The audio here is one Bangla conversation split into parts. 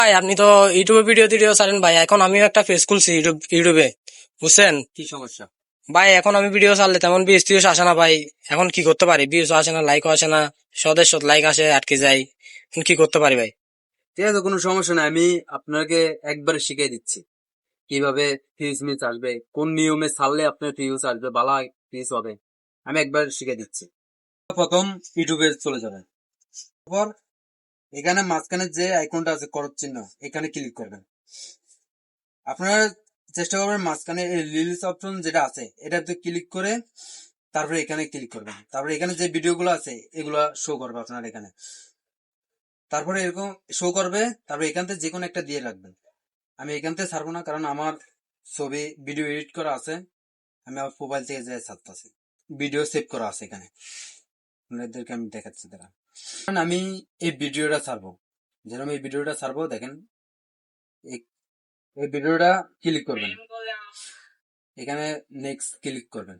ভাই আপনি তো ইউটিউবে ভিডিও টিডিও ছাড়েন ভাই, এখন আমিও একটা পেজ খুলছি ইউটিউবে, বুঝছেন? কি সমস্যা? ভাই এখন আমি ভিডিও ছাড়লে তেমন ভিউজ টিউজ আসে না ভাই। এখন কি করতে পারি? ভিউজ আসে না, লাইকও আসে না, সদস্য লাইক আসে আটকে যায়। এখন কি করতে পারি ভাই? ঠিক আছে, কোনো সমস্যা নাই। আমি আপনাকে একবারে শিখিয়ে দিচ্ছি কিভাবে ফিউজ মিস আসবে, কোন নিয়মে ছাড়লে আপনার ফিউজ আসবে, ভালো ফিউজ হবে। আমি একবার শিখিয়ে দিচ্ছি। প্রথম ইউটিউবে চলে যাবেন। তারপর এখানে মাঝখানে যে আইকনটা আছে করত চিহ্ন, এখানে ক্লিক করবেন। আপনারা চেষ্টা করবেন মাঝখানে এই রিলস অপশন যেটা আছে এটাতে ক্লিক করে তারপরে এখানে ক্লিক করবেন। তারপরে এখানে যে ভিডিওগুলো আছে এগুলা শো করবে আপনার এখানে। তারপরে এরকম শো করবে, তারপরে এখান থেকে যে কোনো একটা দিয়ে রাখবেন। আমি এখান থেকে ছাড়বো না, কারণ আমার ছবি ভিডিও এডিট করা আছে। আমি আমার মোবাইল থেকে যে ছাড়তেছি, ভিডিও সেভ করা আছে এখানে। আপনাদেরকে আমি দেখাচ্ছি দাঁড়া। কারণ আমি এই ভিডিওটা ছাড়বো, যেরকম এই ভিডিওটা ছাড়বো দেখেন। এই এই ভিডিওটা ক্লিক করবেন, এখানে নেক্সট ক্লিক করবেন।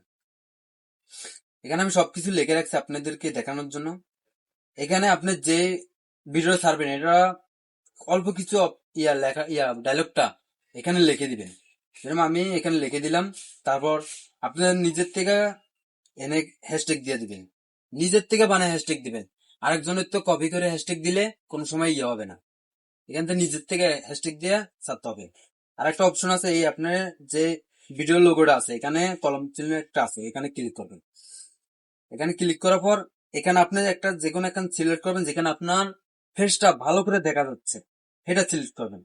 এখানে আমি সবকিছু লিখে রাখছি আপনাদেরকে দেখানোর জন্য। এখানে আপনি যে ভিডিও ছাড়বেন এটা অল্প কিছু লেখা ডায়লগটা এখানে লিখে দিবেন। যেরকম আমি এখানে লিখে দিলাম। তারপর আপনার নিজের থেকে এনে হ্যাশট্যাগ দিয়ে দিবেন, নিজের থেকে বানায় হ্যাশট্যাগ দিবেন। আরেকজনের তো কপি করে হ্যাশট্যাগ দিলে কোনো সময় হবে না। এখান থেকে নিজের থেকে হ্যাশট্যাগ দিয়ে ছাড়তে হবে। আর একটা অপশন আছে, এই আপনার যে ভিডিও লোগোটা আছে এখানে কলম চিহ্ন একটা আছে, এখানে ক্লিক করবেন। এখানে ক্লিক করার পর এখানে আপনি একটা যে কোনো একটা সিলেক্ট করবেন, যেখানে আপনার ফেসটা ভালো করে দেখা যাচ্ছে এটা সিলেক্ট করবেন।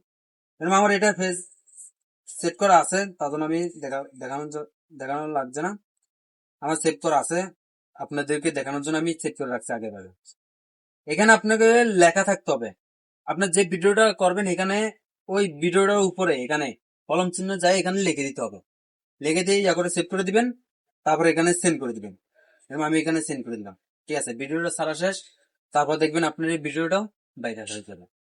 এরকম আমার এটা ফেস সেট করা আছে, তার জন্য আমি দেখানো লাগছে না। আমার সেভ করা আছে, আপনাদেরকে দেখানোর জন্য আমি সেভ করে রাখছি আগে ভাগে। এখানে আপনাকে লেখা থাকতে হবে আপনার যে ভিডিওটা করবেন, এখানে ওই ভিডিওটার উপরে এখানে কলম চিহ্ন যায়, এখানে লিখে দিতে হবে। লিখে দিয়ে ইয়া করে সেভ করে দিবেন। তারপর এখানে সেন্ড করে দিবেন। এবং আমি এখানে সেন্ড করে দিলাম। ঠিক আছে, ভিডিওটা সারা শেষ। তারপর দেখবেন আপনার এই ভিডিওটাও ভাইরাল হয়ে যাবে।